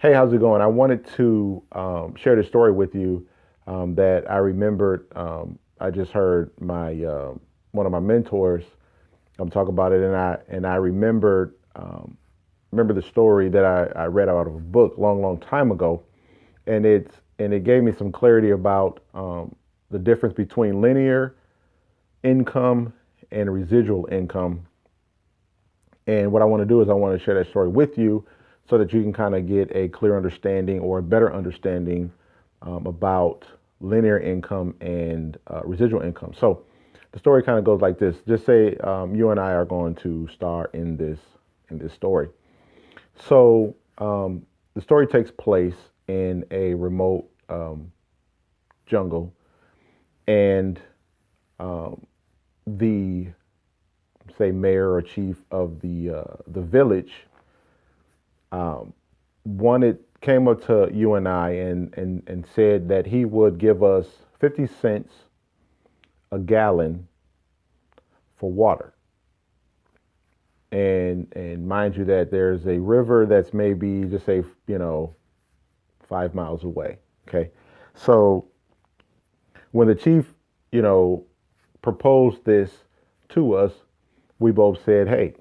Hey, how's it going? I wanted to share this story with you that I remembered. I just heard my one of my mentors talk about it, and I remember the story that I read out of a book long time ago, and it gave me some clarity about the difference between linear income and residual income. And what I want to do is I want to share that story with you so that you can kind of get a clear understanding or a better understanding about linear income and residual income. So the story kind of goes like this. Just say you and I are going to star in this story. So the story takes place in a remote jungle, and the say mayor or chief of the village wanted came up to you and I and said that he would give us 50 cents a gallon for water. And mind you that there's a river that's maybe just say 5 miles away. Okay, so when the chief you know proposed this to us, we both said, hey,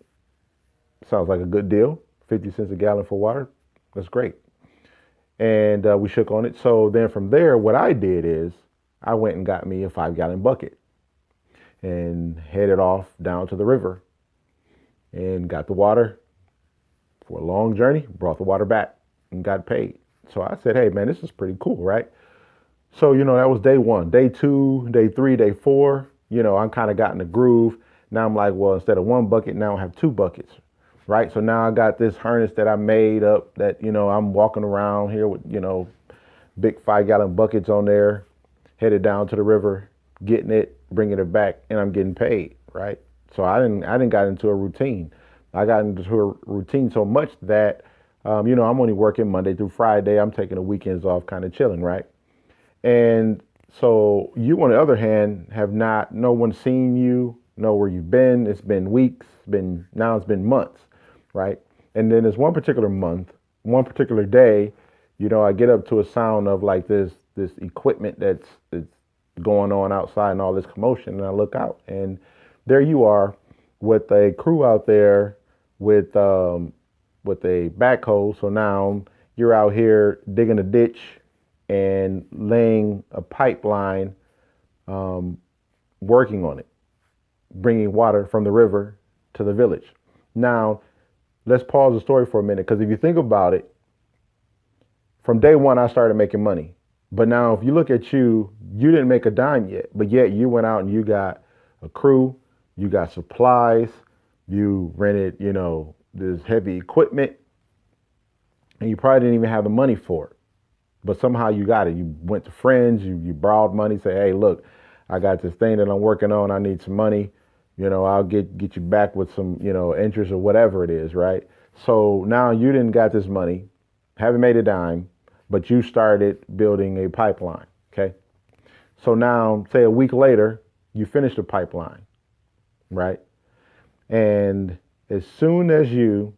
sounds like a good deal. 50 cents a gallon for water. That's great. And we shook on it. So then from there, what I did is I went and got me a 5 gallon bucket and headed off down to the river and got the water for a long journey, brought the water back and got paid. So I said, hey, man, this is pretty cool, right? So, that was day one. Day two, day three, day four, I kind of got in the groove. Now I'm like, well, instead of one bucket, now I have two buckets, right? So now I got this harness that I made up that, I'm walking around here with, big 5 gallon buckets on there, headed down to the river, getting it, bringing it back, and I'm getting paid, right? So I didn't got into a routine. I got into a routine so much that, I'm only working Monday through Friday. I'm taking the weekends off, kind of chilling, right? And so you, on the other hand, no one seen you, know where you've been. It's been weeks, now it's been months, right? And then there's one particular month, one particular day, I get up to a sound of like this equipment that's going on outside and all this commotion, and I look out, and there you are with a crew out there with a backhoe. So now you're out here digging a ditch and laying a pipeline, working on it, bringing water from the river to the village. Now, let's pause the story for a minute, because if you think about it, from day one, I started making money. But now, if you look at you didn't make a dime yet, but yet you went out and you got a crew, you got supplies, you rented, this heavy equipment, and you probably didn't even have the money for it. But somehow you got it. You went to friends, you borrowed money, say, hey, look, I got this thing that I'm working on. I need some money. I'll get you back with some, interest or whatever it is, right? So now you didn't got this money, haven't made a dime, but you started building a pipeline, okay? So now, say a week later, you finish the pipeline, right? And as soon as you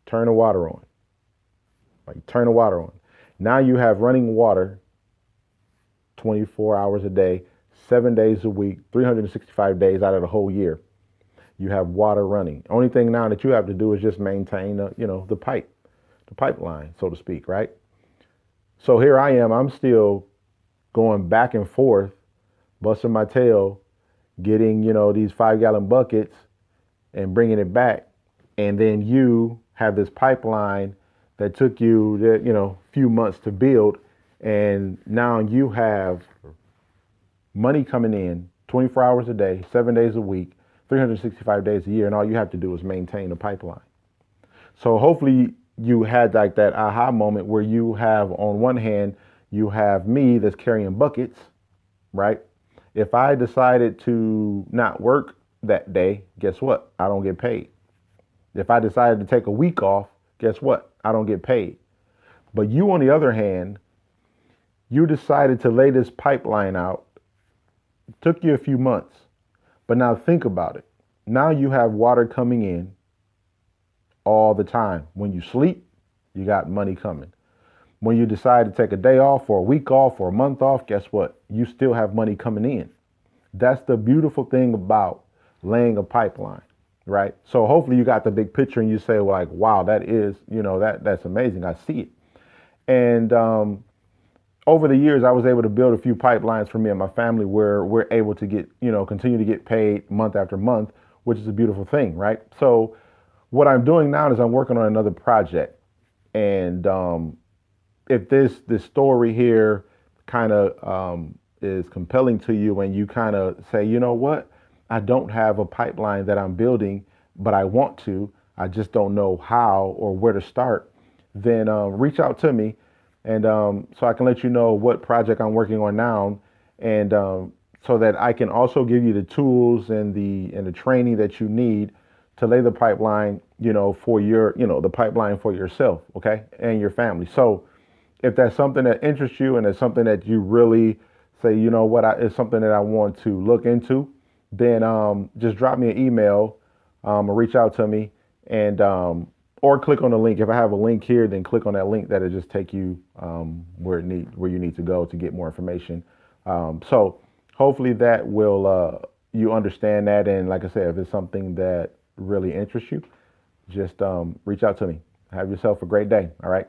turn the water on, now you have running water 24 hours a day, 7 days a week, 365 days out of the whole year. You have water running. Only thing now that you have to do is just maintain the pipeline, so to speak, right? So here I am, I'm still going back and forth, busting my tail, getting, these 5 gallon buckets and bringing it back. And then you have this pipeline that took you, few months to build. And now you have money coming in 24 hours a day, 7 days a week, 365 days a year. And all you have to do is maintain the pipeline. So hopefully you had like that aha moment where you have, on one hand, you have me that's carrying buckets, right? If I decided to not work that day, guess what? I don't get paid. If I decided to take a week off, guess what? I don't get paid. But you, on the other hand, you decided to lay this pipeline out. It took you a few months. But now think about it. Now you have water coming in all the time. When you sleep, you got money coming. When you decide to take a day off or a week off or a month off, guess what? You still have money coming in. That's the beautiful thing about laying a pipeline, right? So hopefully you got the big picture and you say, well, like, wow, that is, that's amazing. I see it. And over the years, I was able to build a few pipelines for me and my family where we're able to get, continue to get paid month after month, which is a beautiful thing, right? So what I'm doing now is I'm working on another project. And if this story here kind of is compelling to you and you kind of say, you know what, I don't have a pipeline that I'm building, but I want to, I just don't know how or where to start, then reach out to me and so I can let you know what project I'm working on now, and so that I can also give you the tools and the training that you need to lay the pipeline, for your, the pipeline for yourself, okay, and your family. So if that's something that interests you and it's something that you really say, you know what, it's something that I want to look into, then just drop me an email or reach out to me, and or click on the link. If I have a link here, then click on that link. That'll just take you where you need to go to get more information. So hopefully that will you understand that. And like I said, if it's something that really interests you, just reach out to me. Have yourself a great day. All right.